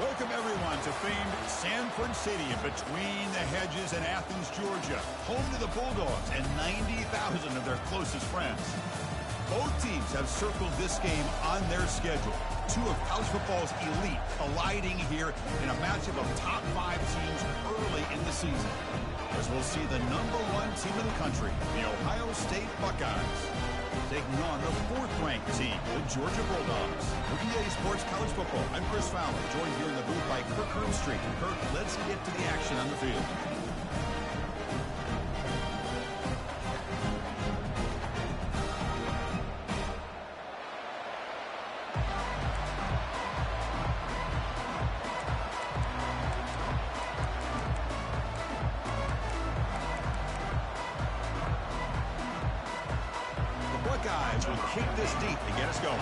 Welcome, everyone, to famed Sanford Stadium between the hedges in Athens, Georgia, home to the Bulldogs and 90,000 of their closest friends. Both teams have circled this game on their schedule. Two of college football's elite colliding here in a matchup of top 5 teams early in the season. As we'll see the #1 team in the country, the Ohio State Buckeyes, taking on the 4th-ranked team, the Georgia Bulldogs. For EA Sports College Football, I'm Chris Fowler, joined here in the booth by Kirk Herbstreit. Kirk, let's get to the action on the field. Buckeyes will kick this deep to get us going.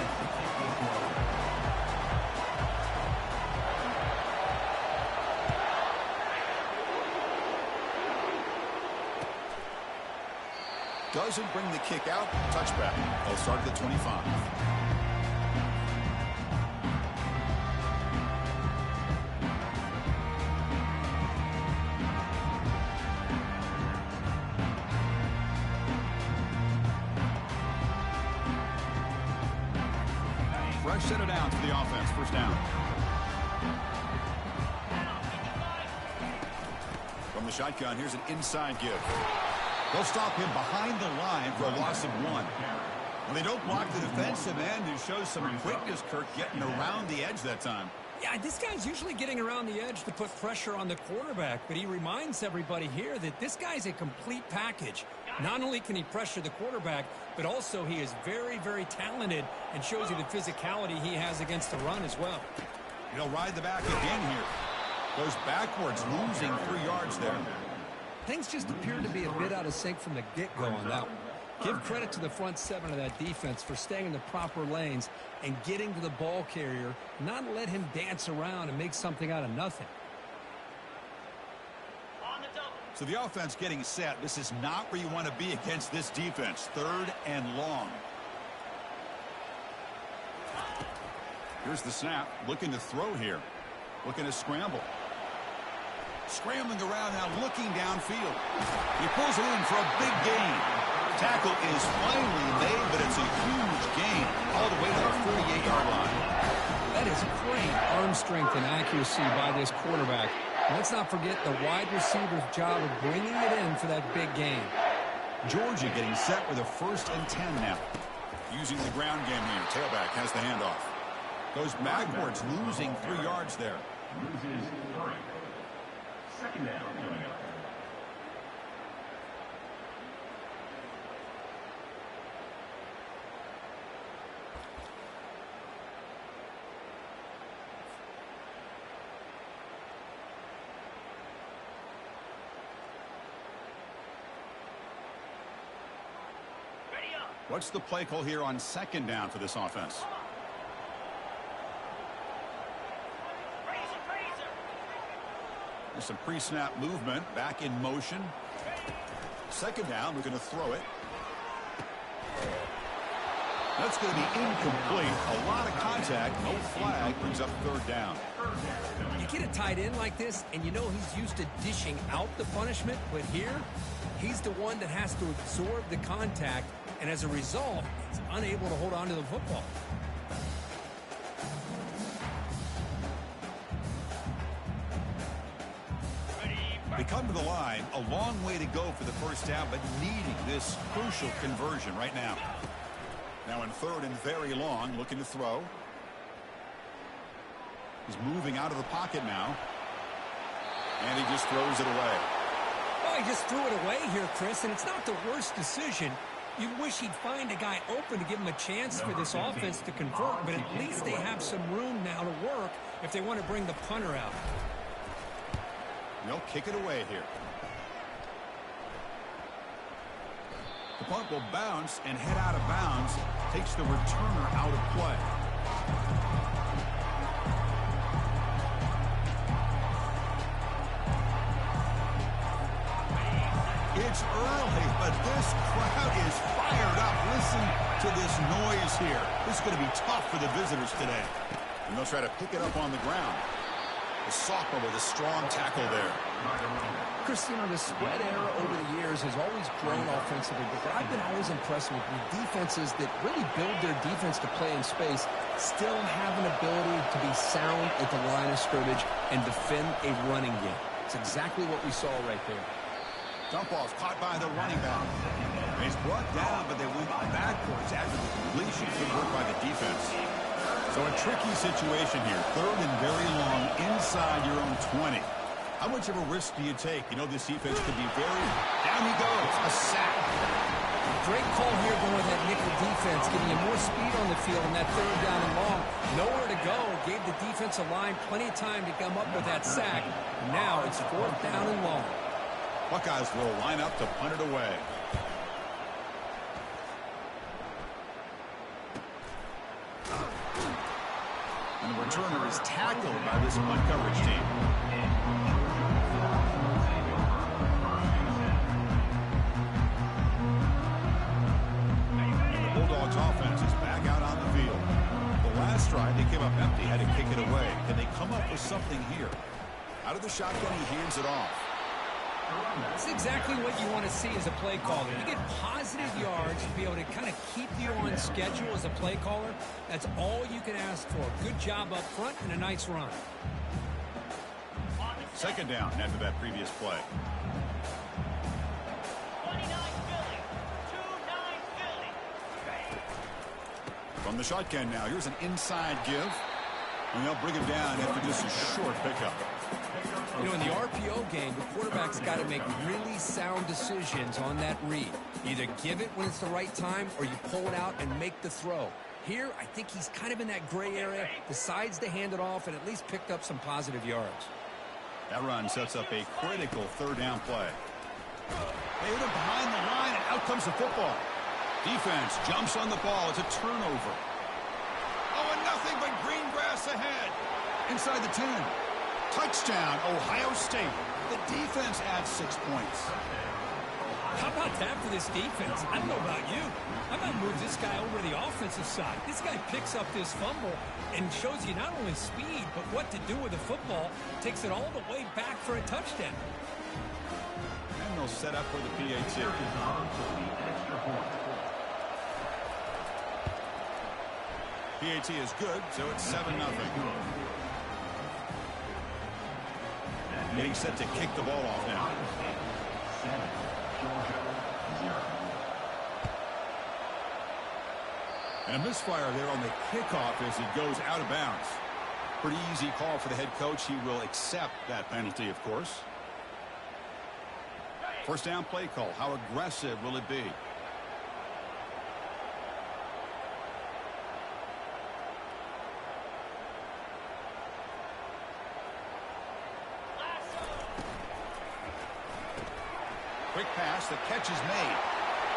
Doesn't bring the kick out. Touchback. They'll start at the 25. Fresh set of downs for the offense. First down. From the shotgun, here's an inside give. They'll stop him behind the line for a loss of 1. Well, they don't block the defensive end, who shows some quickness, Kirk, getting around the edge that time. Yeah, this guy's usually getting around the edge to put pressure on the quarterback, but he reminds everybody here that this guy's a complete package. Not only can he pressure the quarterback, but also he is very, very talented and shows you the physicality he has against the run as well. He'll ride the back again here. Goes backwards, losing 3 yards there. Things just appeared to be a bit out of sync from the get-go on that one. Give credit to the front 7 of that defense for staying in the proper lanes and getting to the ball carrier, not let him dance around and make something out of nothing. So the offense getting set. This is not where you want to be against this defense. 3rd and long. Here's the snap. Looking to throw here. Looking to scramble. Scrambling around now, looking downfield. He pulls it in for a big gain. Tackle is finally made, but it's a huge gain all the way to the 48-yard line. That is great arm strength and accuracy by this quarterback. Let's not forget the wide receiver's job of bringing it in for that big gain. Georgia getting set with a 1st and 10 now. Using the ground game here. Tailback has the handoff. Goes backwards, losing 3 yards there. Loses 3. 2nd down coming up. What's the play call here on 2nd down for this offense? There's some pre-snap movement, back in motion. 2nd down, we're going to throw it. That's going to be incomplete. A lot of contact, no flag, brings up 3rd down. You get a tight end like this, and you know he's used to dishing out the punishment, but here, he's the one that has to absorb the contact, and as a result, he's unable to hold on to the football. They come to the line, a long way to go for the 1st down, but needing this crucial conversion right now. Now in 3rd and very long, looking to throw. He's moving out of the pocket now. And he just throws it away. Well, he just threw it away here, Chris, and it's not the worst decision. You wish he'd find a guy open to give him a chance for this offense to convert, but at least they have some room now to work if they want to bring the punter out. They'll kick it away here. The punt will bounce and head out of bounds. Takes the returner out of play. It's early, but this crowd is fired up. Listen to this noise here. This is going to be tough for the visitors today. And they'll try to pick it up on the ground. The sophomore with a strong tackle there. Chris, you know, the spread era over the years has always grown offensively, but I've been always impressed with defenses that really build their defense to play in space, still have an ability to be sound at the line of scrimmage and defend a running game. It's exactly what we saw right there. Dump off caught by the running back. He's brought down, but they went backwards after the completion. Good work by the defense. So a tricky situation here. 3rd and very long inside your own 20. How much of a risk do you take? You know this defense could be very... Down he goes. A sack. Great call here going with that nickel defense, giving you more speed on the field on that 3rd down and long. Nowhere to go. Gave the defensive line plenty of time to come up with that sack. Now it's 4th down and long. Buckeyes will line up to punt it away. And the returner is tackled by this punt coverage team. And the Bulldogs offense is back out on the field. The last drive, they came up empty, had to kick it away. Can they come up with something here? Out of the shotgun, he hands it off. It's exactly what you want to see as a play caller. You get positive yards to be able to kind of keep you on schedule as a play caller. That's all you can ask for. Good job up front and a nice run. 2nd down after that previous play. 29 Philly. 2-9 Philly. From the shotgun now, here's an inside give. And they'll bring him down after just a short pickup. You know, in the RPO game, the quarterback's got to make really sound decisions on that read. Either give it when it's the right time or you pull it out and make the throw. Here, I think he's kind of in that gray area, decides to hand it off and at least picked up some positive yards. That run sets up a critical 3rd down play. They hit him behind the line and out comes the football. Defense jumps on the ball. It's a turnover. Oh, and nothing but green grass ahead. Inside the 10. Touchdown, Ohio State. The defense adds 6 points. How about that for this defense? I don't know about you. I might move this guy over to the offensive side. This guy picks up this fumble and shows you not only speed, but what to do with the football. Takes it all the way back for a touchdown. And they'll set up for the PAT. PAT is good, so it's 7-0. Getting set to kick the ball off now. And a misfire there on the kickoff as it goes out of bounds. Pretty easy call for the head coach. He will accept that penalty, of course. 1st down play call. How aggressive will it be? Quick pass, the catch is made.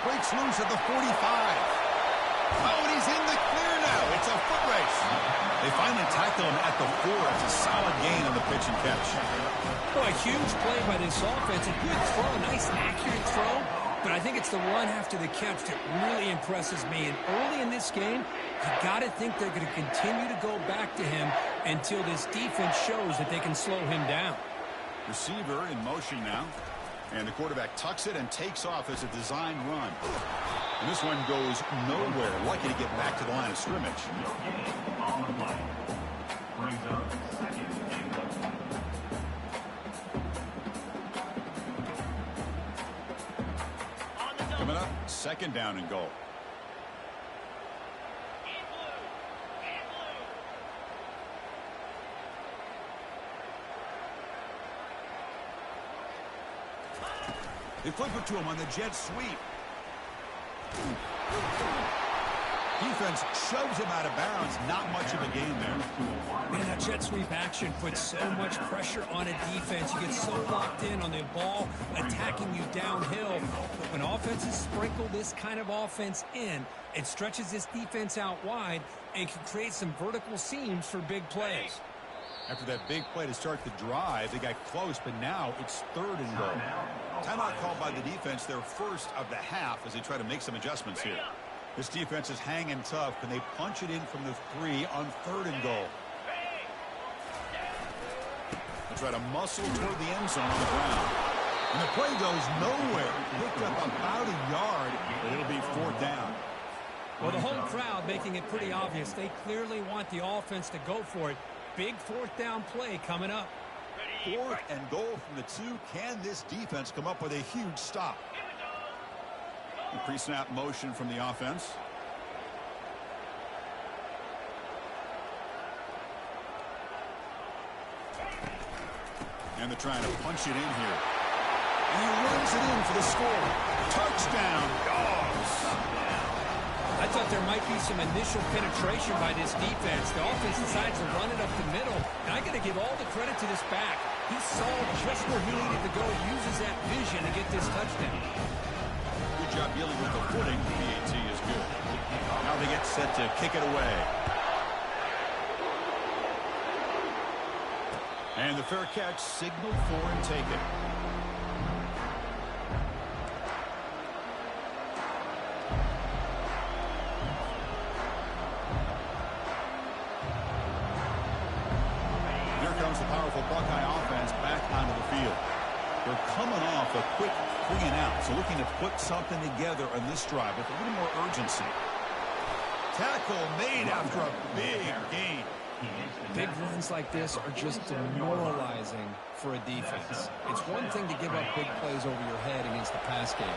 Breaks loose at the 45. Oh, and he's in the clear now. It's a foot race. They finally tackle him at the 4. It's a solid gain on the pitch and catch. Boy, huge play by this offense. A good throw, nice accurate throw. But I think it's the run after the catch that really impresses me. And early in this game, you got to think they're going to continue to go back to him until this defense shows that they can slow him down. Receiver in motion now. And the quarterback tucks it and takes off as a design run. And this one goes nowhere. Lucky to get back to the line of scrimmage. Coming up, 2nd down and goal. They flip it to him on the jet sweep. Defense shoves him out of bounds. Not much of a gain there. Man, that jet sweep action puts so much pressure on a defense. You get so locked in on the ball attacking you downhill. But when offenses sprinkle this kind of offense in, it stretches this defense out wide and can create some vertical seams for big plays. After that big play to start the drive, they got close, but now it's 3rd and goal. Timeout called by the defense, their 1st of the half, as they try to make some adjustments here. This defense is hanging tough. Can they punch it in from the 3 on 3rd and goal? try to muscle toward the end zone on the ground. And the play goes nowhere. Picked up about a yard, but it'll be 4th down. Well, the home crowd making it pretty obvious. They clearly want the offense to go for it. Big 4th down play coming up. 4th and goal from the 2. Can this defense come up with a huge stop? Pre-snap motion from the offense. And they're trying to punch it in here. And he runs it in for the score. Touchdown, Dogs. I thought there might be some initial penetration by this defense. The offense decides to run it up the middle. And I got to give all the credit to this back. He saw just where he needed to go, uses that vision to get this touchdown. Good job dealing with the footing. PAT is good. Now they get set to kick it away. And the fair catch signaled for and taken. Here comes the powerful Buckeye offense back onto the field. They're coming off a quick 3 and out, so looking to put something together on this drive with a little more urgency. Tackle made after a big gain. Big runs like this are just demoralizing for a defense. It's one thing to give up big plays over your head against the pass game.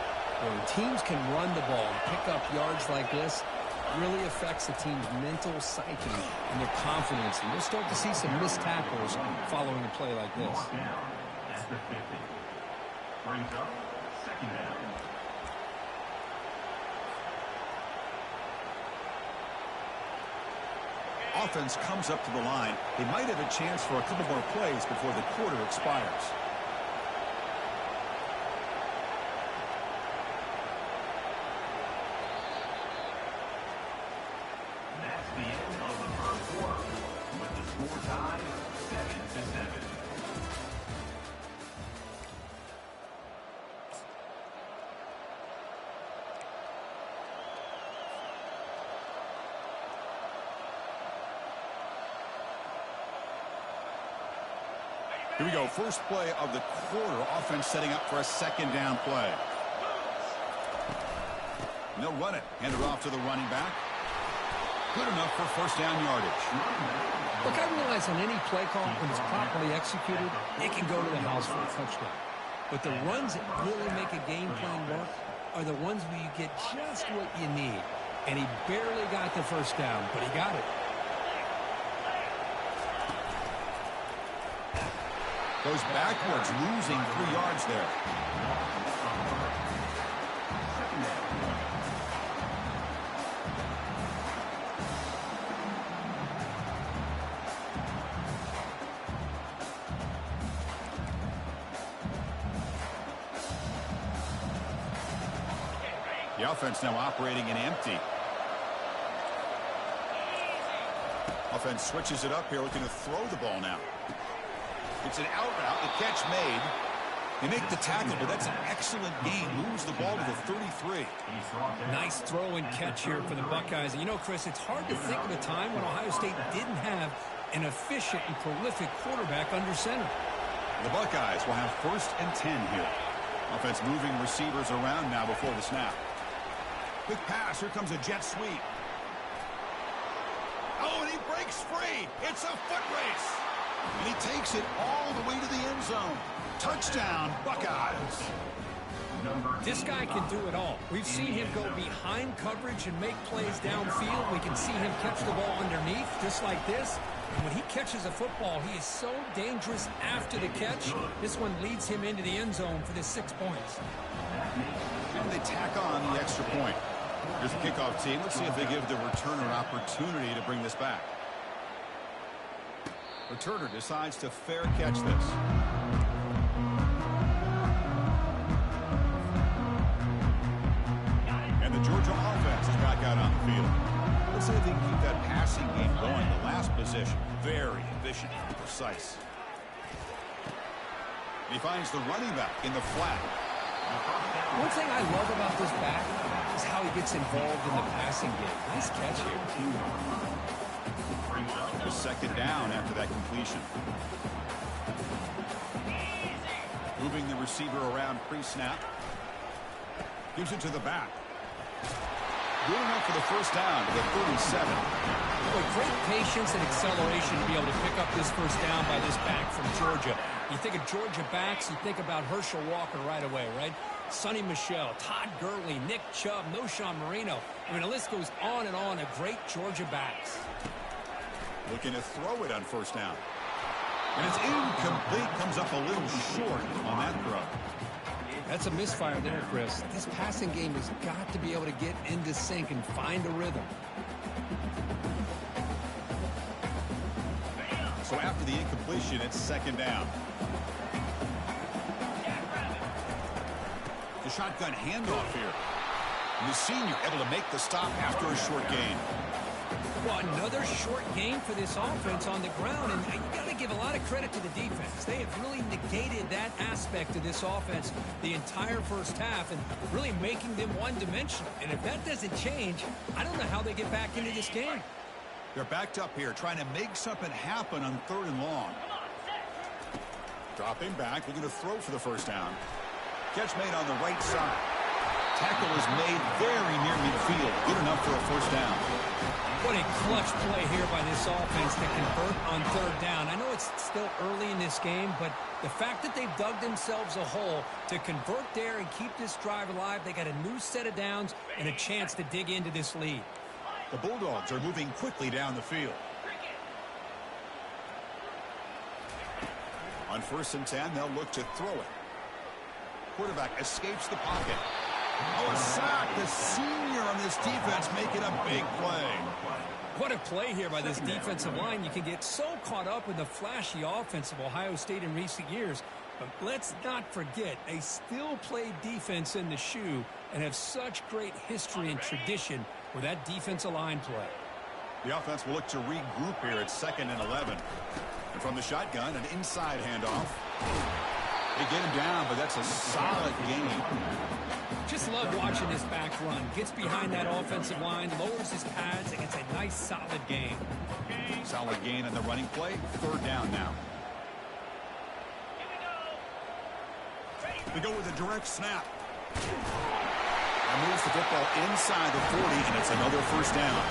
When teams can run the ball and pick up yards like this, it really affects the team's mental psyche and their confidence. And you'll start to see some missed tackles following a play like this. At the 50. Brings up 2nd down. Offense comes up to the line. They might have a chance for a couple more plays before the quarter expires. That's the end of the 1st quarter. With the score tied 7-7. Here we go. First play of the quarter. Offense setting up for a 2nd down play. And they'll run it. Hand it off to the running back. Good enough for 1st down yardage. Look, I realize on any play call, when it's properly executed, it can go to the house for a touchdown. But the runs that really make a game plan work are the ones where you get just what you need. And he barely got the 1st down, but he got it. Goes backwards, losing 3 yards there. The offense now operating in empty. Offense switches it up here, looking to throw the ball now. It's an out route, the catch made. They make the tackle, but that's an excellent gain. Moves the ball to the 33. Nice throw and catch here for the Buckeyes. And you know, Chris, it's hard to think of a time when Ohio State didn't have an efficient and prolific quarterback under center. The Buckeyes will have 1st and 10 here. Offense moving receivers around now before the snap. Quick pass, here comes a jet sweep. Oh, and he breaks free. It's a foot race. And he takes it all the way to the end zone. Touchdown, Buckeyes. This guy can do it all. We've seen him go behind coverage and make plays downfield. We can see him catch the ball underneath, just like this. And when he catches a football, he is so dangerous after the catch. This one leads him into the end zone for the 6 points. And they tack on the extra point. Here's the kickoff team. Let's see if they give the returner an opportunity to bring this back. Returner decides to fair catch this. And the Georgia offense is back out on the field. Let's see if they can keep that passing game going. The last possession, very efficient and precise. He finds the running back in the flat. One thing I love about this back is how he gets involved in the passing game. Nice catch here. The 2nd down after that completion. Moving the receiver around pre-snap. Gives it to the back. Good enough for the first down to the 37. Boy, great patience and acceleration to be able to pick up this first down by this back from Georgia. You think of Georgia backs, you think about Herschel Walker right away, right? Sonny Michel, Todd Gurley, Nick Chubb, Noshawn Marino. I mean, the list goes on and on of great Georgia backs. Looking to throw it on first down. And it's incomplete. Comes up a little short on that throw. That's a misfire there, Chris. This passing game has got to be able to get into sync and find a rhythm. So after the incompletion, it's second down. The shotgun handoff here. And the senior able to make the stop after a short gain. Well, another short game for this offense on the ground, and you got to give a lot of credit to the defense. They have really negated that aspect of this offense the entire first half and really making them one-dimensional. And if that doesn't change, I don't know how they get back into this game. They're backed up here, trying to make something happen on 3rd and long. Dropping back, looking to throw for the first down. Catch made on the right side. Tackle is made very near midfield. Good enough for a first down. What a clutch play here by this offense to convert on 3rd down. I know it's still early in this game, but the fact that they've dug themselves a hole to convert there and keep this drive alive, they got a new set of downs and a chance to dig into this lead. The Bulldogs are moving quickly down the field. On 1st and 10, they'll look to throw it. Quarterback escapes the pocket. Oh, a sack. The senior on this defense making a big play. What a play here by this defensive line. You can get so caught up in the flashy offense of Ohio State in recent years. But let's not forget, they still play defense in the shoe and have such great history and tradition with that defensive line play. The offense will look to regroup here at 2nd and 11. And from the shotgun, an inside handoff. They get him down, but that's a solid gain. Just love watching this back run. Gets behind that offensive line, lowers his pads, and gets a nice solid gain. Solid gain on the running play. 3rd down now. They go with a direct snap. And moves the football inside the 40, and it's another first down.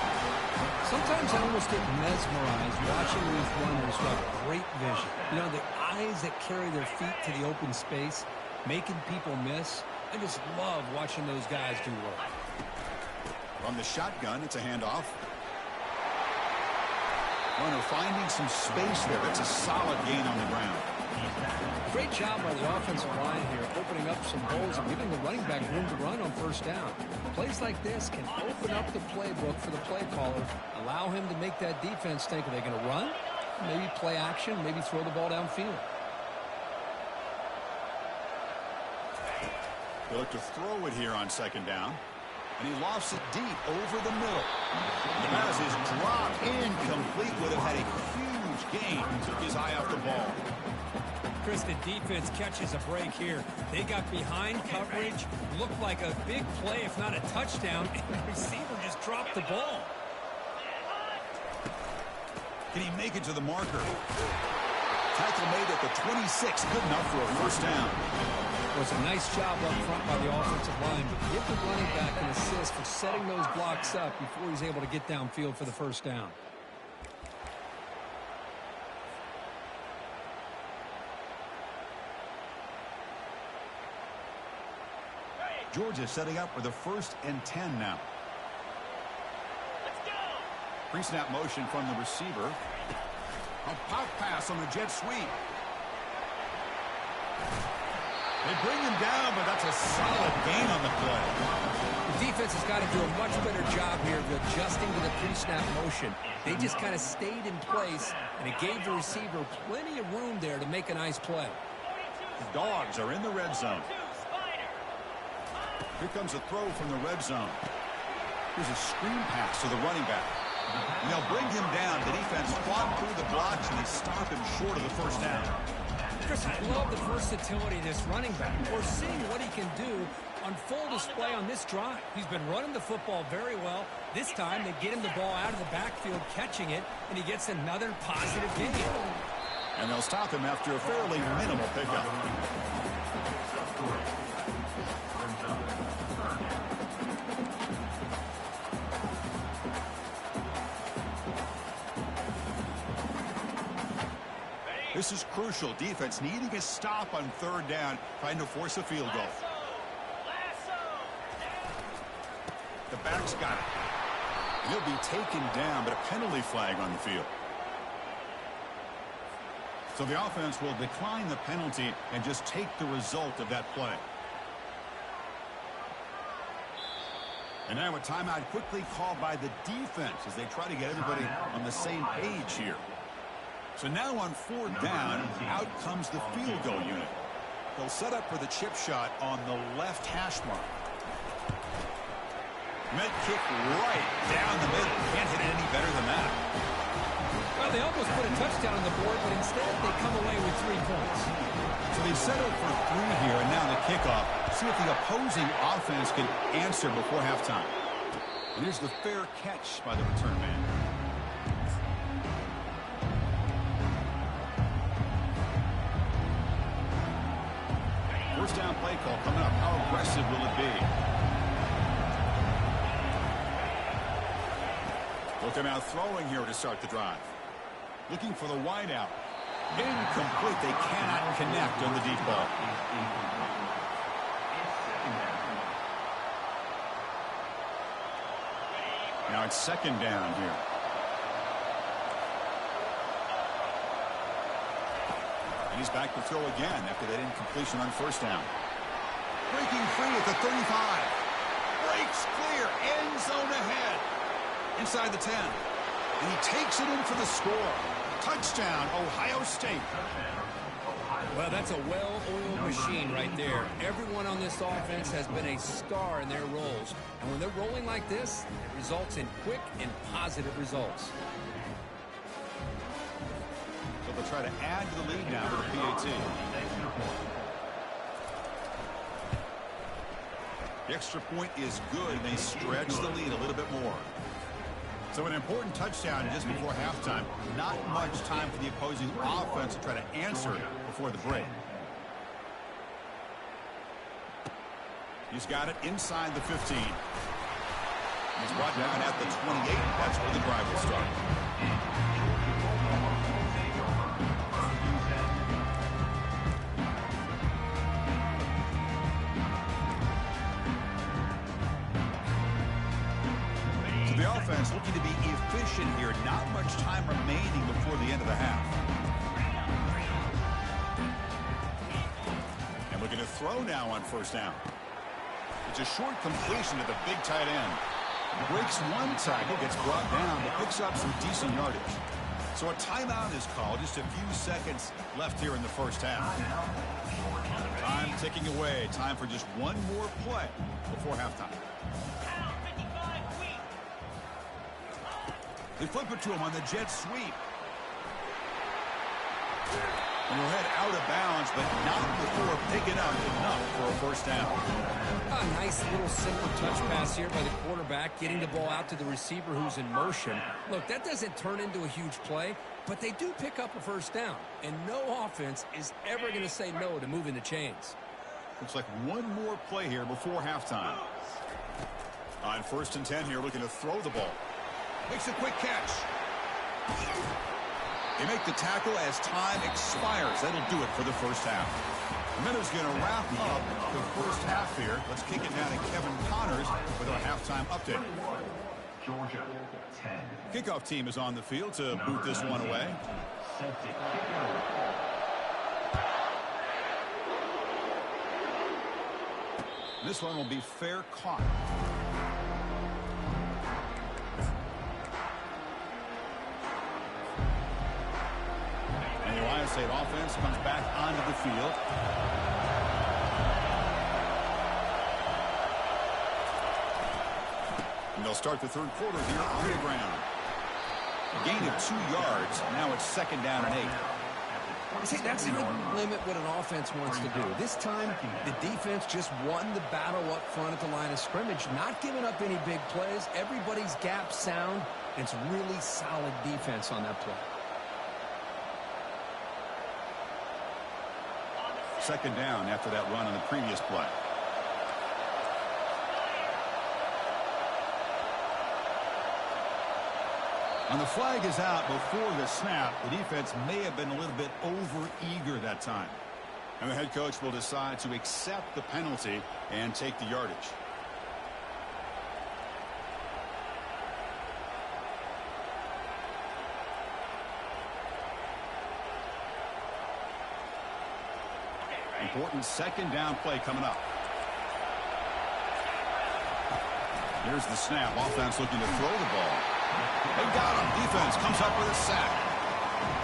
Sometimes I almost get mesmerized watching these runners who have great vision. You know, the eyes that carry their feet to the open space, making people miss. I just love watching those guys do work. From the shotgun, it's a handoff. Runner finding some space there. That's a solid gain on the ground. Great job by the offensive line here, opening up some holes and giving the running back room to run on first down. Plays like this can open up the playbook for the play caller, allow him to make that defense think, are they going to run? Maybe play action, maybe throw the ball downfield. They look to throw it here on 2nd down. And he lofts it deep over the middle. The pass is dropped incomplete. Would have had a huge gain. Took his eye off the ball. Chris, the defense catches a break here. They got behind coverage, looked like a big play, if not a touchdown, and the receiver just dropped the ball. Can he make it to the marker? Tackle made at the 26. Good enough for a first down. It was a nice job up front by the offensive line, but give the running back an assist for setting those blocks up before he's able to get downfield for the first down. Georgia setting up for the 1st and 10 now. Let's go. Pre-snap motion from the receiver. A pop pass on the jet sweep. They bring him down, but that's a solid gain on the play. The defense has got to do a much better job here of adjusting to the pre-snap motion. They just kind of stayed in place, and it gave the receiver plenty of room there to make a nice play. The Dogs are in the red zone. Here comes a throw from the red zone. Here's a screen pass to the running back. And they'll bring him down. The defense fought through the blocks, and they stop him short of the first down. Chris, I love the versatility of this running back. We're seeing what he can do on full display on this drive. He's been running the football very well. This time, they get him the ball out of the backfield, catching it, and he gets another positive gain. And And they'll stop him after a fairly minimal pickup. This is crucial. Defense needing a stop on third down, trying to force a field goal. The back's got it. He'll be taken down, but a penalty flag on the field. So the offense will decline the penalty and just take the result of that play. And now a timeout quickly called by the defense as they try to get everybody on the same page here. So now on fourth down, out comes the field goal unit. They'll set up for the chip shot on the left hash mark. Met kick right down the middle. Can't hit it any better than that. Well, they almost put a touchdown on the board, but instead they come away with 3 points. So they settled for 3 here, and now the kickoff. See if the opposing offense can answer before halftime. And here's the fair catch by the return man. First down play call coming up. How aggressive will it be? Looking out throwing here to start the drive. Looking for the wideout. Incomplete. They cannot connect on the deep ball. Now it's second down here. And he's back to throw again after that incompletion on first down. Breaking free at the 35. Breaks clear. End zone ahead. Inside the 10. And he takes it in for the score. Touchdown, Ohio State. Well, that's a well-oiled machine right there. Everyone on this offense has been a star in their roles. And when they're rolling like this, it results in quick and positive results. So they'll try to add to the lead now with a PAT. The extra point is good. They stretch the lead a little bit more. So an important touchdown just before halftime. Not much time for the opposing offense to try to answer before the break. He's got it inside the 15. He's brought down at the 28. That's where the drive will start. The offense looking to be efficient here. Not much time remaining before the end of the half. And looking to throw now on first down. It's a short completion to the big tight end. Breaks one tackle, gets brought down, but picks up some decent yardage. So a timeout is called. Just a few seconds left here in the first half. Time ticking away. Time for just one more play before halftime. They flip it to him on the jet sweep. And he'll head out of bounds, but not before picking up enough for a first down. A nice little simple touch pass here by the quarterback, getting the ball out to the receiver who's in motion. Look, that doesn't turn into a huge play, but they do pick up a first down. And no offense is ever going to say no to moving the chains. Looks like one more play here before halftime. On first and 10 here, looking to throw the ball. Makes a quick catch. They make the tackle as time expires. That'll do it for the first half. Minnows going to wrap up the first half here. Let's kick it down to Kevin Connors with our halftime update. Georgia 10. Kickoff team is on the field to boot this one away. This one will be fair caught. And the Ohio State offense comes back onto the field. And they'll start the third quarter here on the ground. A gain of 2 yards. Now it's second down and 8. See, that's how you limit what an offense wants to do. This time, the defense just won the battle up front at the line of scrimmage, not giving up any big plays. Everybody's gap sound. It's really solid defense on that play. second down after that run on the previous play. And the flag is out before the snap. The defense may have been a little bit over-eager that time. And the head coach will decide to accept the penalty and take the yardage. Important second down play coming up. Here's the snap. Offense looking to throw the ball. They got him. Defense comes up with a sack.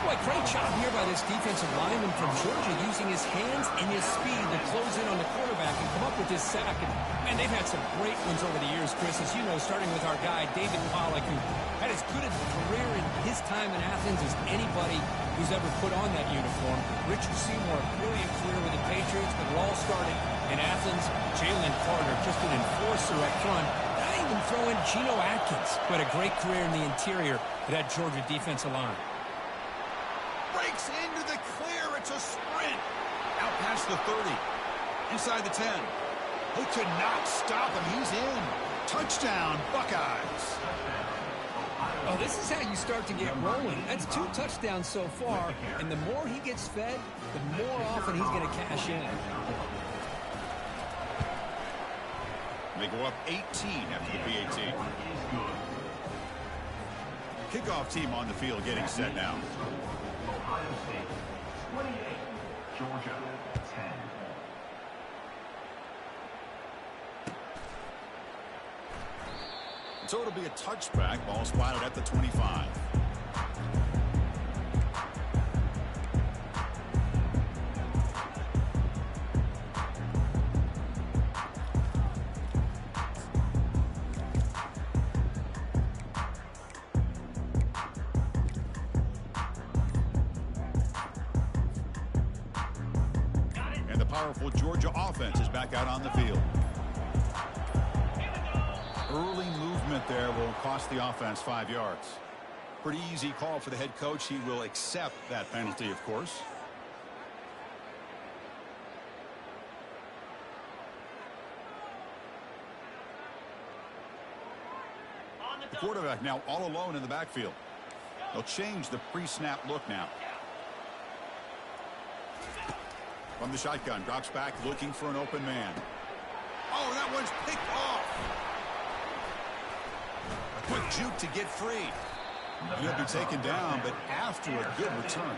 Boy, great job here by this defensive lineman from Georgia, using his hands and his speed to close in on the quarterback and come up with this sack. And, man, they've had some great ones over the years, Chris, as you know, starting with our guy, David Pollock, who had as good a career in his time in Athens as anybody who's ever put on that uniform. Richard Seymour, brilliant career with the Patriots, but it all started in Athens. Jalen Carter, just an enforcer up front. Not even throw in Geno Atkins, who had a great career in the interior of that Georgia defensive line. Breaks into the clear. It's a sprint. Out past the 30. Inside the 10. Who could not stop him? He's in. Touchdown, Buckeyes. Oh, this is how you start to get rolling. That's 2 touchdowns so far, and the more he gets fed, the more often he's going to cash in. They go up 18 after the PAT. Kickoff team on the field getting set now. Ohio State 28, Georgia 10. So it'll be a touchback. Ball spotted at the 25. And the powerful Georgia offense is back out on the field. Early movement there will cost the offense 5 yards. Pretty easy call for the head coach. He will accept that penalty, of course. The quarterback now all alone in the backfield. They'll change the pre-snap look now. From the shotgun, drops back looking for an open man. Oh, that one's picked off. Quick juke to get free. He'll be taken down, but after a good return.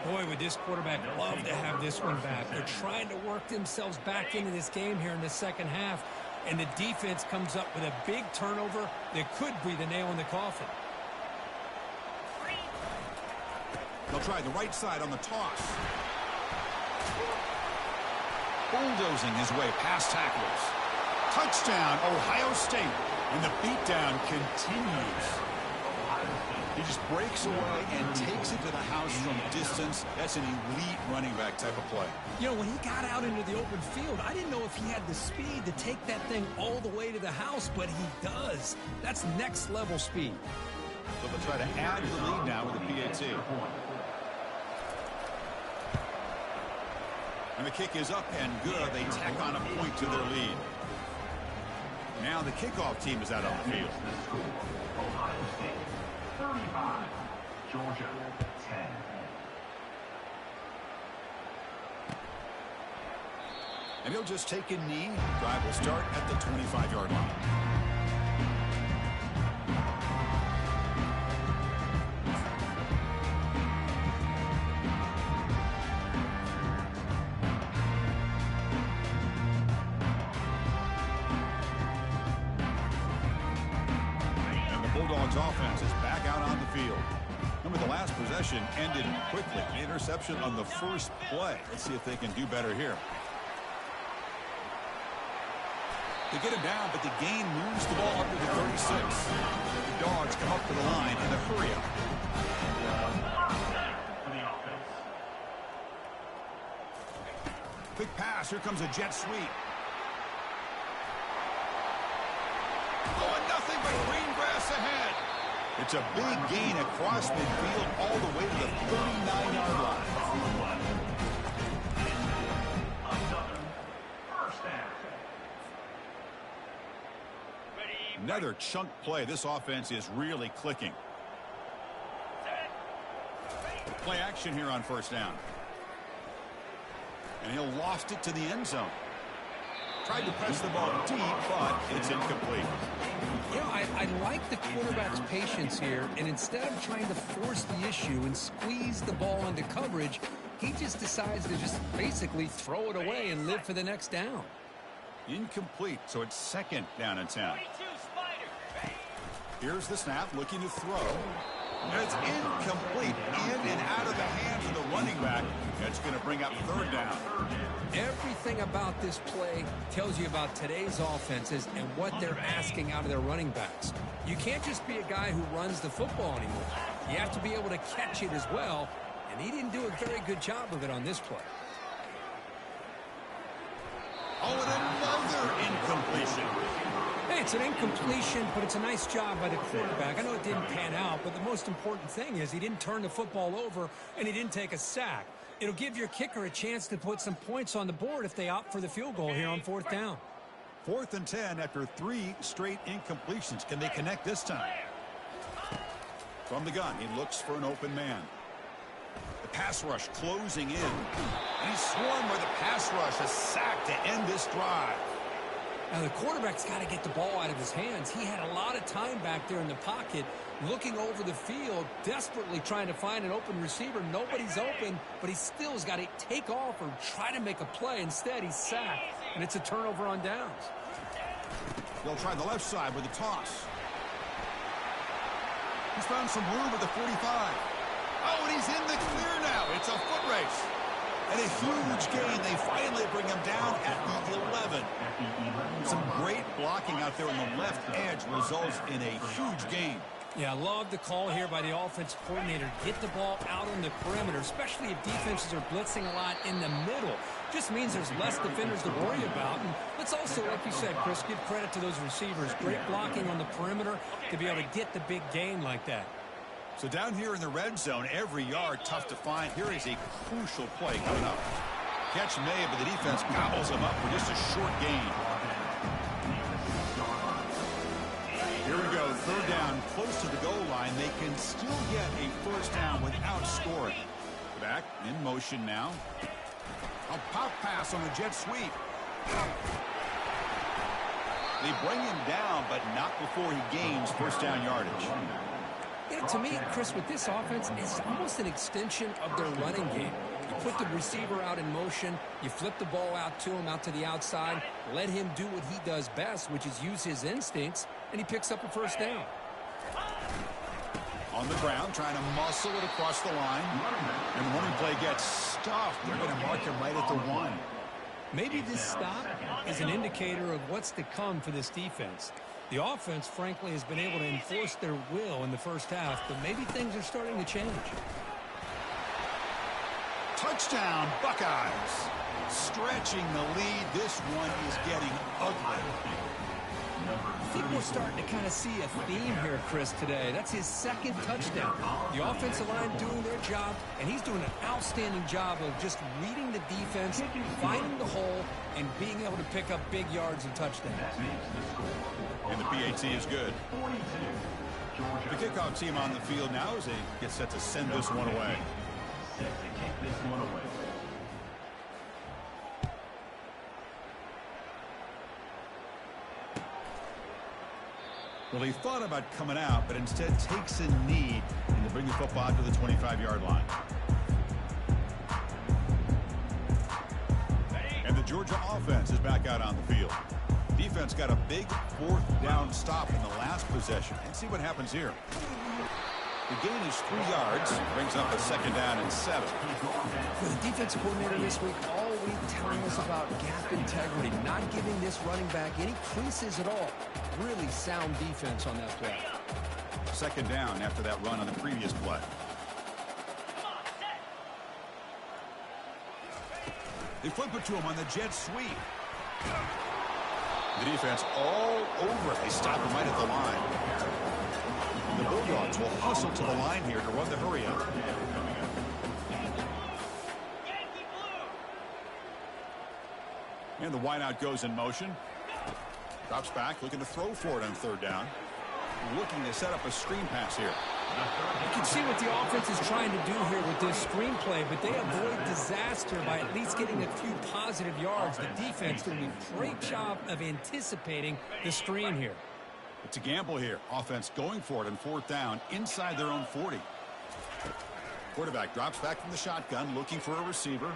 Boy, would this quarterback love to have this one back. They're trying to work themselves back into this game here in the second half, and the defense comes up with a big turnover that could be the nail in the coffin. They'll try the right side on the toss. Bulldozing his way past tacklers. Touchdown, Ohio State. And the beatdown continues. He just breaks away and takes it to the house from distance. That's an elite running back type of play. You know, when he got out into the open field, I didn't know if he had the speed to take that thing all the way to the house, but he does. That's next level speed. So they'll try to add to the lead now with the PAT. And the kick is up and good. They tack on a point to their lead. Now the kickoff team is out on the field. Ohio State 35, Georgia 10. And he'll just take a knee. Drive will start at the 25-yard line. Offense is back out on the field. Remember, the last possession ended quickly. The interception on the first play. Let's see if they can do better here. They get him down, but the gain moves the ball up to the 36. The Dogs come up to the line in a hurry up. Quick pass. Here comes a jet sweep. Going nothing but green grass ahead. It's a big gain across midfield all the way to the 39-yard line. Another chunk play. This offense is really clicking. Play action here on first down. And he'll lost it to the end zone. Tried to press the ball deep, but it's incomplete. You know, I like the quarterback's patience here, and instead of trying to force the issue and squeeze the ball into coverage, he just decides to just basically throw it away and live for the next down. Incomplete, so it's second down and 10. Here's the snap, looking to throw. And it's incomplete, in and out of the hands of the running back. That's going to bring up third down. Everything about this play tells you about today's offenses and what they're asking out of their running backs. You can't just be a guy who runs the football anymore. You have to be able to catch it as well, and he didn't do a very good job of it on this play. Oh, and another incompletion. Hey, it's an incompletion, but it's a nice job by the quarterback. I know it didn't pan out, but the most important thing is he didn't turn the football over and he didn't take a sack. It'll give your kicker a chance to put some points on the board if they opt for the field goal here on fourth down. 4th and 10 after 3 straight incompletions. Can they connect this time? From the gun, he looks for an open man. The pass rush closing in. And he's swarmed by the pass rush. A sack to end this drive. Now, the quarterback's got to get the ball out of his hands. He had a lot of time back there in the pocket, looking over the field, desperately trying to find an open receiver. Nobody's open, but he still has got to take off or try to make a play. Instead, he's sacked, and it's a turnover on downs. They'll try the left side with a toss. He's found some room at the 45. Oh, and he's in the clear now. It's a foot race. And a huge gain. They finally bring him down at the 11. Some great blocking out there on the left edge results in a huge gain. Yeah, I love the call here by the offensive coordinator. Get the ball out on the perimeter, especially if defenses are blitzing a lot in the middle. Just means there's less defenders to worry about. And let's also, like you said, Chris, give credit to those receivers. Great blocking on the perimeter to be able to get the big gain like that. So down here in the red zone, every yard tough to find. Here is a crucial play coming up. Catch made, but the defense gobbles him up for just a short gain. Here we go, third down, close to the goal line. They can still get a first down without scoring. Back in motion now. A pop pass on the jet sweep. They bring him down, but not before he gains first down yardage. You know, to me, Chris, with this offense, it's almost an extension of their running game. You put the receiver out in motion, you flip the ball out to him, out to the outside, let him do what he does best, which is use his instincts, and he picks up a first down. On the ground, trying to muscle it across the line. And the running play gets stuffed. They're going to mark him right at the 1. Maybe this stop is an indicator of what's to come for this defense. The offense, frankly, has been able to enforce their will in the first half, but maybe things are starting to change. Touchdown, Buckeyes. Stretching the lead. This one is getting ugly. I think we're starting to kind of see a theme here, Chris, today. That's his second touchdown. The offensive line doing their job, and he's doing an outstanding job of just reading the defense, finding the hole, and being able to pick up big yards and touchdowns. And the PAT is good. The kickoff team on the field now as they get set to send this one away. Well, he thought about coming out, but instead takes a knee and to bring the football out to the 25-yard line. And the Georgia offense is back out on the field. Defense got a big fourth down stop in the last possession. Let's see what happens here. The gain is 3 yards. Brings up a second down and 7. For the defensive coordinator this week, all week telling us about gap integrity, not giving this running back any creases at all. Really sound defense on that play. Second down after that run on the previous play. They flip it to him on the jet sweep. The defense all over it. They stop him right at the line. The Bulldogs will hustle to the line here to run the hurry up. And the wideout goes in motion. Drops back, looking to throw for it on third down. Looking to set up a screen pass here. You can see what the offense is trying to do here with this screenplay, but they avoid disaster by at least getting a few positive yards. The defense doing a great job of anticipating the screen here. It's a gamble here. Offense going for it on fourth down inside their own 40. Quarterback drops back from the shotgun, looking for a receiver.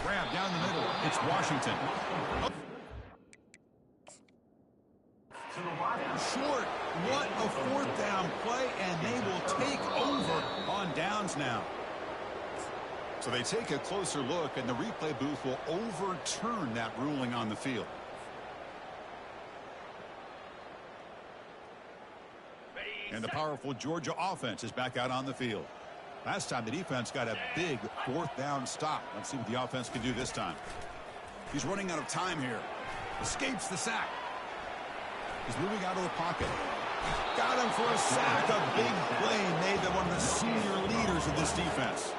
Grab down the middle. It's Washington. Up. Short. What a fourth down play, and they will take over on downs now. So they take a closer look, and the replay booth will overturn that ruling on the field. And the powerful Georgia offense is back out on the field. Last time the defense got a big fourth down stop. Let's see what the offense can do this time. He's running out of time here. Escapes the sack. He's moving out of the pocket. Got him for a sack. A big play made by one of the senior leaders of this defense.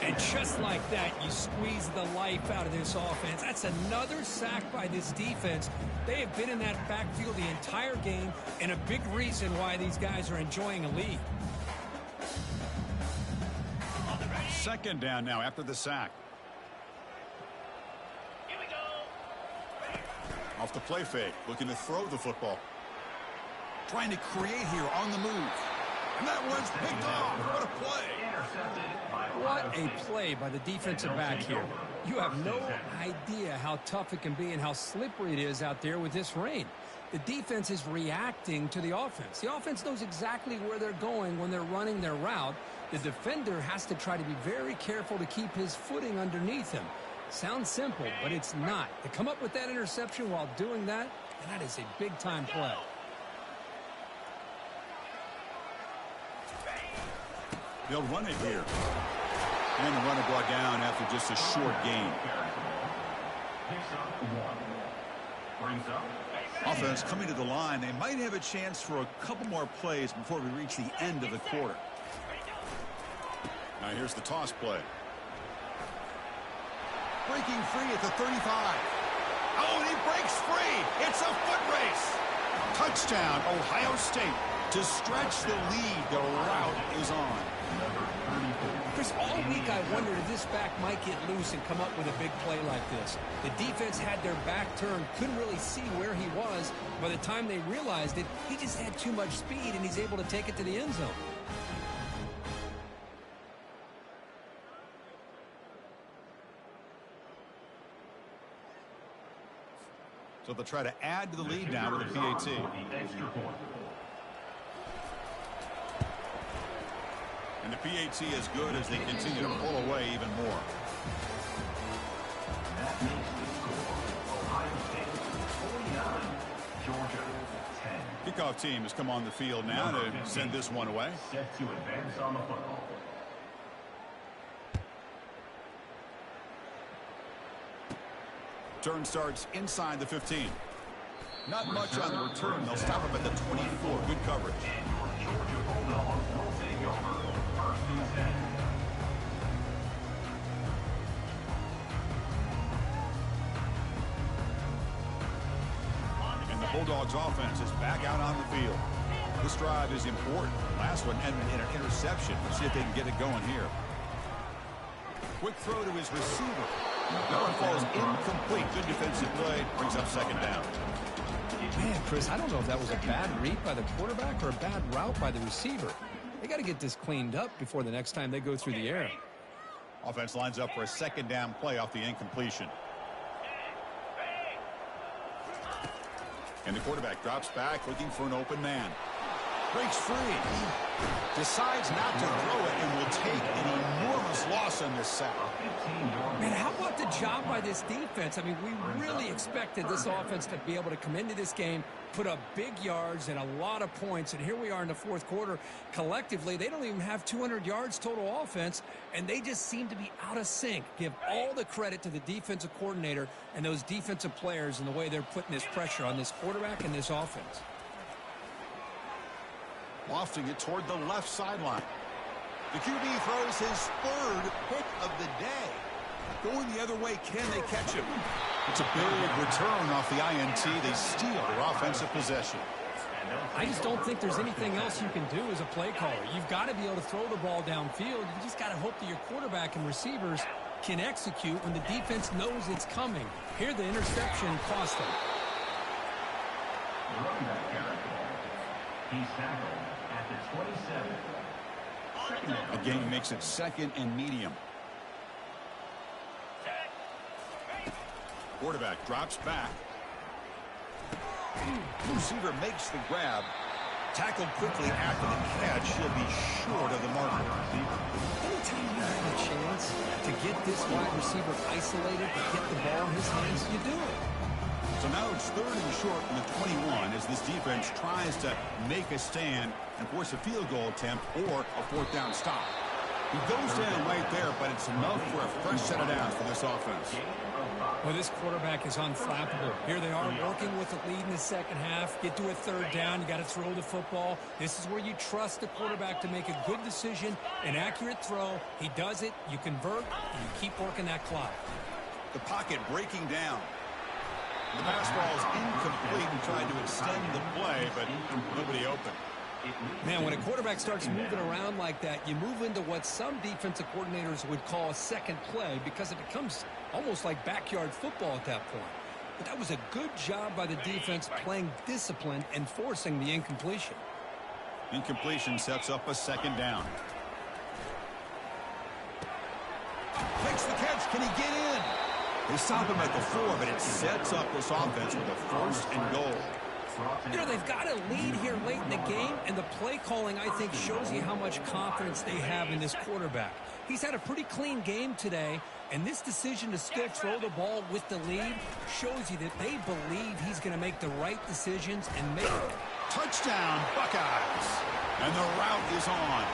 And just like that, you squeeze the life out of this offense. That's another sack by this defense. They have been in that backfield the entire game, and a big reason why these guys are enjoying a lead. Second down now after the sack. Here we go. Off the play fake, looking to throw the football. Trying to create here on the move. And that one's picked off. What a play. What a play by the defensive back here. You have no idea how tough it can be and how slippery it is out there with this rain. The defense is reacting to the offense. The offense knows exactly where they're going when they're running their route. The defender has to try to be very careful to keep his footing underneath him. Sounds simple, but it's not. To come up with that interception while doing that, and that is a big-time play. They'll run it here. And the runner brought down after just a short gain. Offense coming to the line. They might have a chance for a couple more plays before we reach the end of the quarter. Now here's the toss play. Breaking free at the 35. Oh, and he breaks free. It's a foot race. Touchdown, Ohio State. To stretch the lead, the route is on. Chris, all week I wondered if this back might get loose and come up with a big play like this. The defense had their back turned, couldn't really see where he was. By the time they realized it, he just had too much speed, and he's able to take it to the end zone. So they'll try to add to the lead now with a PAT. And the PAT is good as they continue to pull away even more. That makes the score Ohio State 49, Georgia 10. Kickoff team has come on the field now to send this one away. Set to advance on the football. Turn starts inside the 15. Not much on the return. They'll stop him at the 24. Good coverage. And your Georgia Bulldogs will take over. First and 10. And the Bulldogs offense is back out on the field. This drive is important. Last one ended in an interception. Let's see if they can get it going here. Quick throw to his receiver. That one falls incomplete. Good defensive play. Brings up second down. Man, Chris, I don't know if that was a bad read by the quarterback or a bad route by the receiver. They got to get this cleaned up before the next time they go through the air. Offense lines up for a second down play off the incompletion. And the quarterback drops back looking for an open man. Breaks free. Decides not to throw it and will take an enormous loss on this sack. Man, how about the job by this defense? I mean, we really expected this offense to be able to come into this game, put up big yards and a lot of points, and here we are in the fourth quarter. Collectively, they don't even have 200 yards total offense, and they just seem to be out of sync. Give all the credit to the defensive coordinator and those defensive players and the way they're putting this pressure on this quarterback and this offense. Lofting it toward the left sideline. The QB throws his third pick of the day. Going the other way, can they catch him? It's a big return off the INT. They steal their offensive possession. I just don't think there's anything else you can do as a play caller. You've got to be able to throw the ball downfield. You just got to hope that your quarterback and receivers can execute when the defense knows it's coming. Here, the interception cost them. The running back carry. He's tackled at the 27. Second down. The game makes it second and medium. Quarterback drops back. Receiver makes the grab. Tackled quickly after the catch. He'll be short of the marker. Anytime you have a chance to get this wide receiver isolated and get the ball in his hands, you do it. So now it's third and short from the 21 as this defense tries to make a stand and force a field goal attempt or a fourth down stop. He goes down right there, but it's enough for a fresh set of downs for this offense. Well, this quarterback is unflappable. Here they are working with a lead in the second half. Get to a third down. You got to throw the football. This is where you trust the quarterback to make a good decision, an accurate throw. He does it. You convert, and you keep working that clock. The pocket breaking down. The pass ball is incomplete and tried to extend the play, but nobody open. Man, when a quarterback starts moving around like that, you move into what some defensive coordinators would call a second play because it becomes almost like backyard football at that point. But that was a good job by the defense playing discipline and forcing the incompletion. Incompletion sets up a second down. Makes the catch. Can he get in? They stop him at the 4, but it sets up this offense with a first and goal. You know, they've got a lead here late in the game, and the play calling, I think, shows you how much confidence they have in this quarterback. He's had a pretty clean game today, and this decision to still throw the ball with the lead shows you that they believe he's going to make the right decisions and make it. Touchdown, Buckeyes. And the route is on.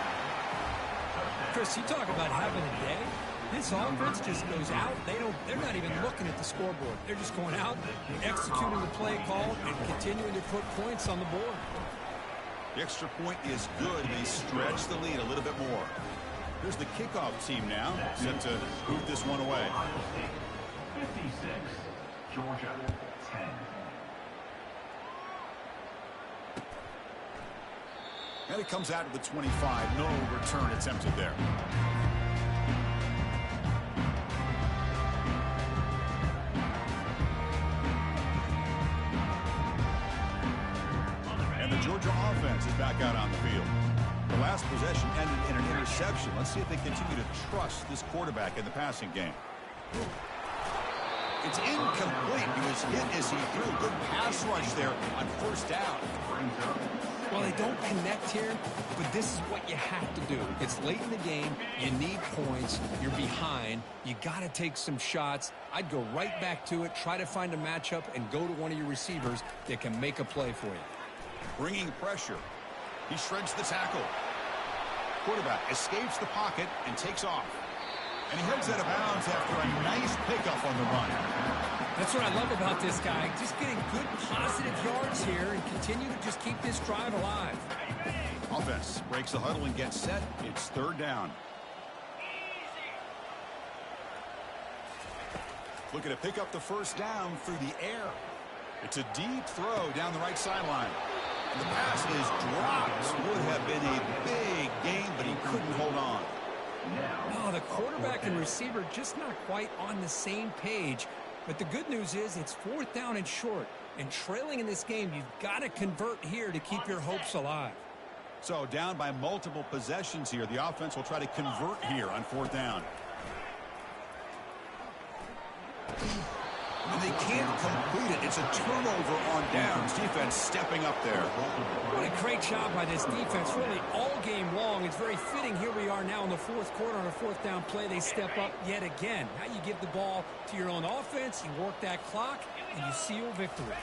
Chris, you talk about having a day. This offense just goes out. They're not even looking at the scoreboard. They're just going out, executing the play call, and continuing to put points on the board. The extra point is good. They stretch the lead a little bit more. Here's the kickoff team now, set to boot this one away. 56, Georgia 10. And it comes out to the 25. No return attempted there. And the Georgia offense is back out on the field. The last possession ended in an interception. Let's see if they continue to trust this quarterback in the passing game. It's incomplete. He was hit as he threw. Good pass rush there on first down. Well, they don't connect here, but this is what you have to do. It's late in the game. You need points. You're behind. You got to take some shots. I'd go right back to it, try to find a matchup, and go to one of your receivers that can make a play for you. Bringing pressure. He shreds the tackle. Quarterback escapes the pocket and takes off. And he heads out of bounds after a nice pickup on the run. That's what I love about this guy. Just getting good positive yards here and continue to just keep this drive alive. Offense breaks the huddle and gets set. It's third down. Looking to pick up the first down through the air. It's a deep throw down the right sideline. And the pass is dropped. Would have been a big gain, but he couldn't hold on. Oh, the quarterback and receiver just not quite on the same page. But the good news is it's fourth down and short. And trailing in this game, you've got to convert here to keep your hopes alive. So down by multiple possessions here. The offense will try to convert here on fourth down. And they can't complete it. It's a turnover on downs. Defense stepping up there. What a great job by this defense, really all game long. It's very fitting. Here we are now in the fourth quarter on a fourth down play. They step up yet again. Now you give the ball to your own offense, you work that clock, and you seal victory.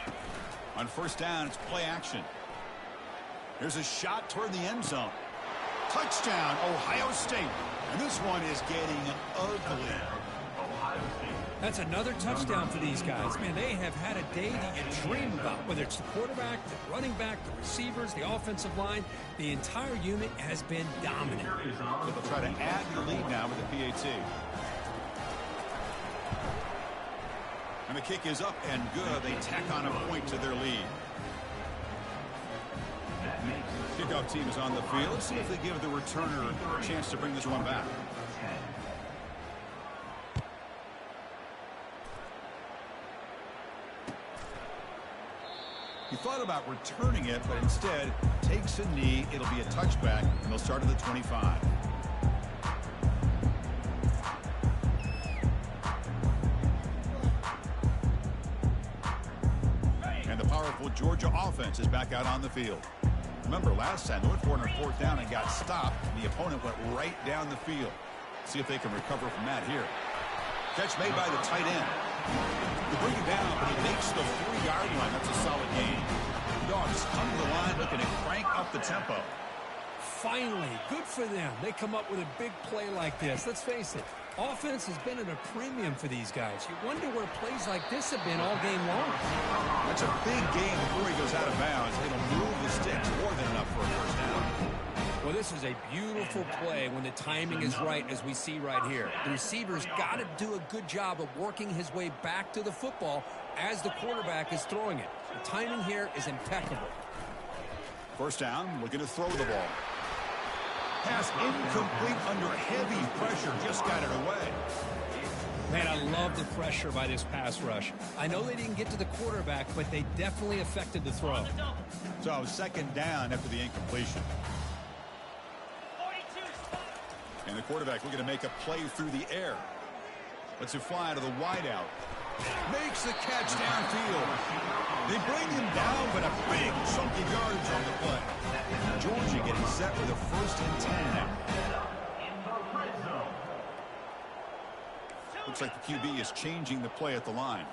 On first down, it's play action. Here's a shot toward the end zone. Touchdown, Ohio State. And this one is getting ugly. Ohio State. That's another touchdown for these guys. Man, they have had a day that you dream about, whether it's the quarterback, the running back, the receivers, the offensive line. The entire unit has been dominant. So they'll try to add the lead now with the PAT. And the kick is up and good. They tack on a point to their lead. Kickoff team is on the field. Let's see if they give the returner a chance to bring this one back. He thought about returning it, but instead takes a knee. It'll be a touchback, and they'll start at the 25. And the powerful Georgia offense is back out on the field. Remember, last time they went for it on fourth down and got stopped, and the opponent went right down the field. See if they can recover from that here. Catch made by the tight end. They bring it down, but he makes the 3-yard line. That's a solid gain. The Dogs come to the line looking to crank up the tempo. Finally, good for them. They come up with a big play like this. Let's face it, offense has been at a premium for these guys. You wonder where plays like this have been all game long. That's a big gain before he goes out of bounds. It'll move the sticks more than enough for a first down. Well, this is a beautiful play when the timing is right, as we see right here. The receiver's got to do a good job of working his way back to the football as the quarterback is throwing it. The timing here is impeccable. First down, looking to throw the ball. Pass incomplete under heavy pressure, just got it away. Man, I love the pressure by this pass rush. I know they didn't get to the quarterback, but they definitely affected the throw. So second down after the incompletion. And the quarterback looking to make a play through the air. Lets it fly to the wideout. Makes the catch downfield. They bring him down, but a big chunky yardage on the play. Georgia getting set for the 1st and 10 now. Looks like the QB is changing the play at the line.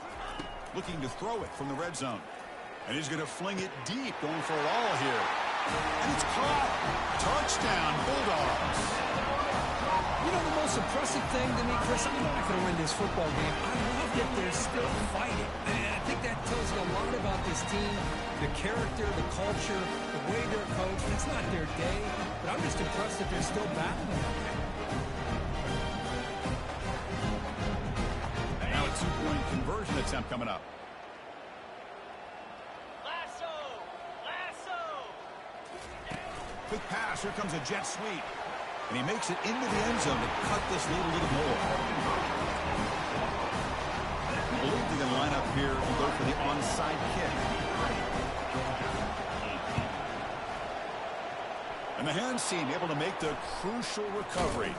Looking to throw it from the red zone. And he's going to fling it deep, going for it all here. And it's caught. Touchdown, Bulldogs. You know, the most impressive thing to me, Chris, I'm not going to win this football game. I love that they're still fighting. And I think that tells you a lot about this team, the character, the culture, the way they're coached. It's not their day, but I'm just impressed that they're still battling. Now a 2-point conversion attempt coming up. Quick pass. Here comes a jet sweep. And he makes it into the end zone to cut this lead a little more. I believe they're going to line up here and go for the onside kick. And the hands team able to make the crucial recovery.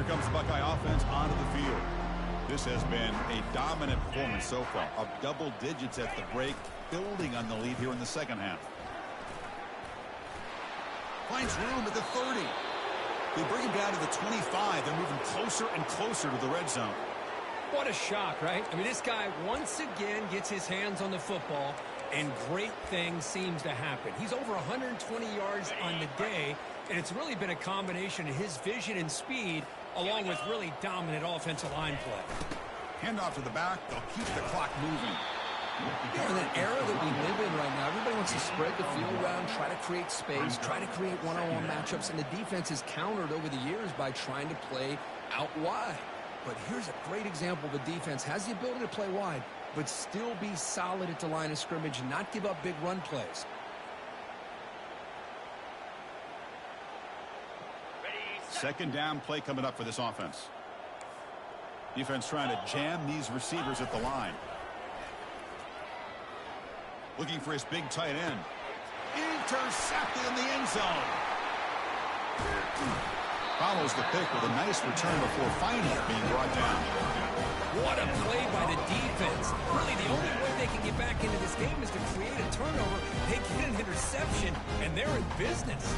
Comes the Buckeye offense onto the field. This has been a dominant performance so far. Up double digits at the break, building on the lead here in the second half. Finds room at the 30. They bring him down to the 25. They're moving closer and closer to the red zone. What a shock, right? I mean, this guy once again gets his hands on the football, and great things seems to happen. He's over 120 yards on the day, and it's really been a combination of his vision and speed along with really dominant offensive line play. Handoff to the back. They'll keep the clock moving. You know, in an era that we live in right now, everybody wants to spread the field around, try to create space, try to create one-on-one matchups, and the defense is countered over the years by trying to play out wide. But here's a great example. The defense has the ability to play wide, but still be solid at the line of scrimmage and not give up big run plays. Second down play coming up for this offense. Defense trying to jam these receivers at the line. Looking for his big tight end. Intercepted in the end zone. Follows the pick with a nice return before finally being brought down. What a play by the defense. Really, the only way they can get back into this game is to create a turnover. They get an interception, and they're in business.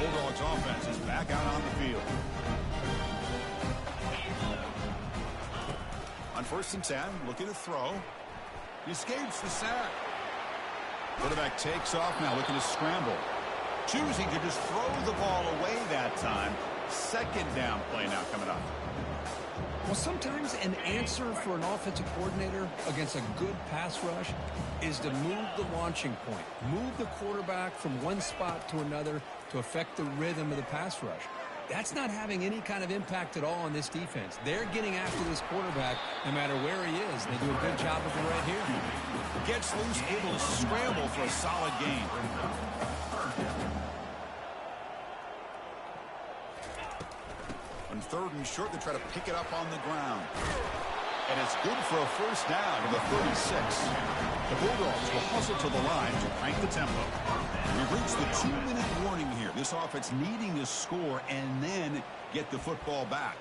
Bulldogs offense is back out on the field. On 1st and 10, looking to throw. He escapes the sack. Quarterback takes off now, looking to scramble. Choosing to just throw the ball away that time. second down play now coming up. Well, sometimes an answer for an offensive coordinator against a good pass rush is to move the launching point, move the quarterback from one spot to another to affect the rhythm of the pass rush. That's not having any kind of impact at all on this defense. They're getting after this quarterback no matter where he is. They do a good job of it right here. Gets loose, able to scramble for a solid gain. On third and short, they try to pick it up on the ground. And it's good for a first down to the 36. The Bulldogs will hustle to the line to crank the tempo. We've reached the 2-minute warning here. This offense needing to score and then get the football back.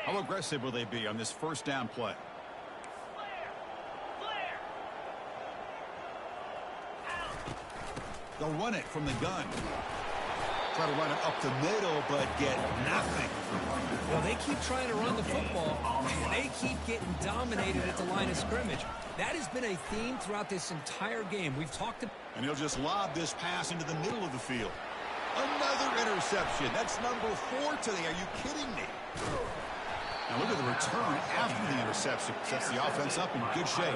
How aggressive will they be on this first down play? They'll run it from the gun. Try to run it up the middle, but get nothing. Well, they keep trying to run the football, and they keep getting dominated at the line of scrimmage. That has been a theme throughout this entire game. We've talked about... And he'll just lob this pass into the middle of the field. Another interception. That's number 4 today. Are you kidding me? Now look at the return after the interception. Sets the offense up in good shape.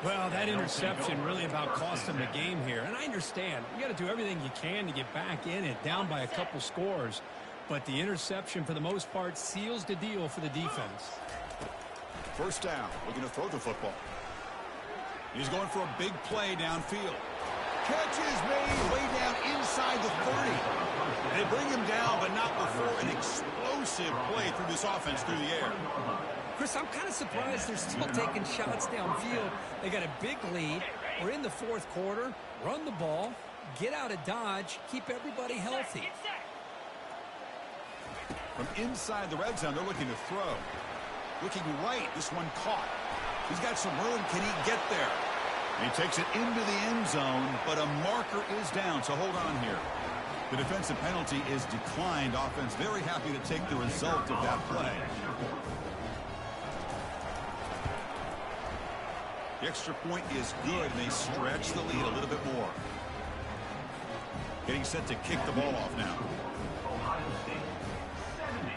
Well, that interception really about cost them the game here. And I understand. You got to do everything you can to get back in it, down by a couple scores. But the interception, for the most part, seals the deal for the defense. First down. Looking to throw the football. He's going for a big play downfield. Catch is made way down inside the 30. They bring him down, but not before an explosive play through this offense through the air. Chris, I'm kind of surprised they're still taking shots downfield. They got a big lead. We're in the fourth quarter. Run the ball, get out of Dodge, keep everybody healthy. From inside the red zone, they're looking to throw. Looking right, this one caught. He's got some room. Can he get there? And he takes it into the end zone, but a marker is down, so hold on here. The defensive penalty is declined. Offense very happy to take the result of that play. The extra point is good, and they stretch the lead a little bit more. Getting set to kick the ball off now. Ohio State 70,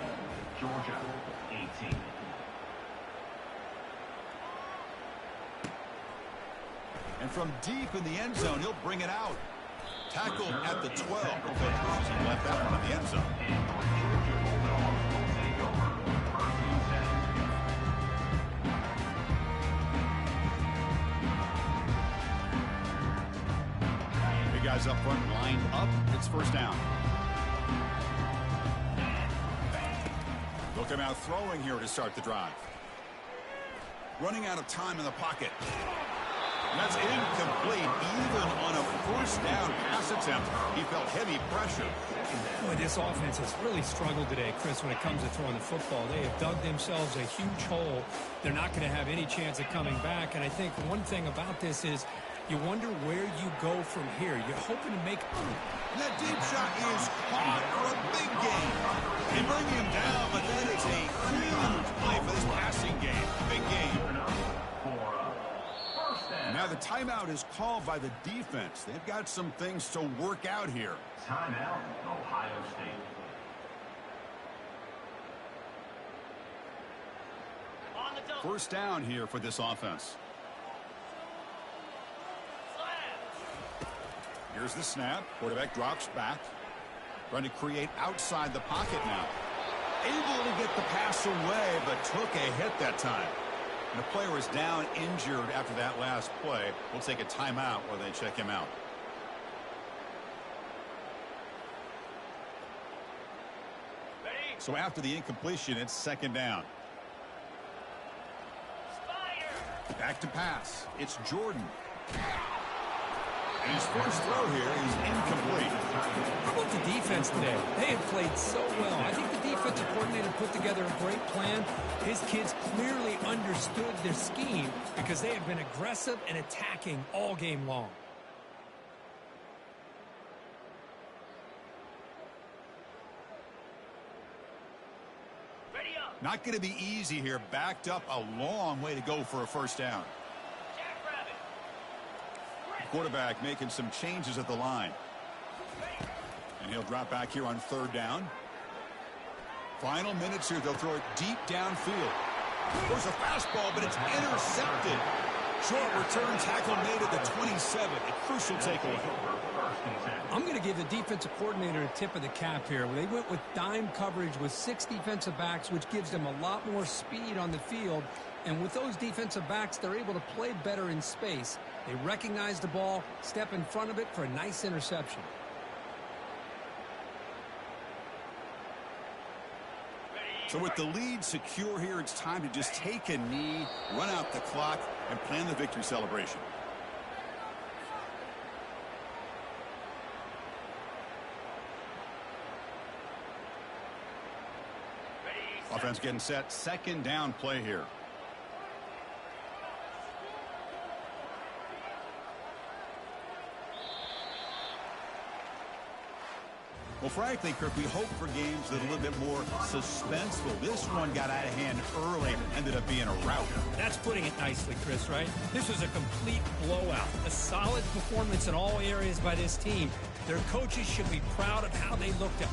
Georgia 18. And from deep in the end zone, he'll bring it out. Tackled at the 12. The coach wishes he left that one in the end zone. Big guys up front, lined up. It's first down. They'll come out throwing here to start the drive. Running out of time in the pocket. And that's incomplete. Even on a first down pass attempt, he felt heavy pressure. Boy, this offense has really struggled today, Chris, when it comes to throwing the football. They have dug themselves a huge hole. They're not going to have any chance of coming back. And I think one thing about this is you wonder where you go from here. You're hoping to make... And that deep shot is caught for a big gain. They bring him down, but that is a huge play for this passing game. Big game. Now the timeout is called by the defense. They've got some things to work out here. Timeout, Ohio State. First down here for this offense. Here's the snap. Quarterback drops back. Trying to create outside the pocket now. Able to get the pass away, but took a hit that time. And the player is down injured after that last play. We'll take a timeout while they check him out. So after the incompletion, it's second down. Back to pass. It's Jordan. And his first throw here is incomplete. How about the defense today? They have played so well. I think the defensive coordinator put together a great plan. His kids clearly understood their scheme because they have been aggressive and attacking all game long. Not going to be easy here. Backed up a long way to go for a first down. Quarterback making some changes at the line. And he'll drop back here on 3rd down. Final minutes here. They'll throw it deep downfield. There's a fastball, but it's intercepted. Short return tackle made at the 27. A crucial takeaway. I'm going to give the defensive coordinator a tip of the cap here. They went with dime coverage with 6 defensive backs, which gives them a lot more speed on the field. And with those defensive backs, they're able to play better in space. They recognize the ball, step in front of it for a nice interception. So with the lead secure here, it's time to just take a knee, run out the clock, and plan the victory celebration. Offense getting set. 2nd down play here. Well, frankly, Kirk, we hope for games that are a little bit more suspenseful. This one got out of hand early, ended up being a rout. That's putting it nicely, Chris, right? This was a complete blowout. A solid performance in all areas by this team. Their coaches should be proud of how they looked at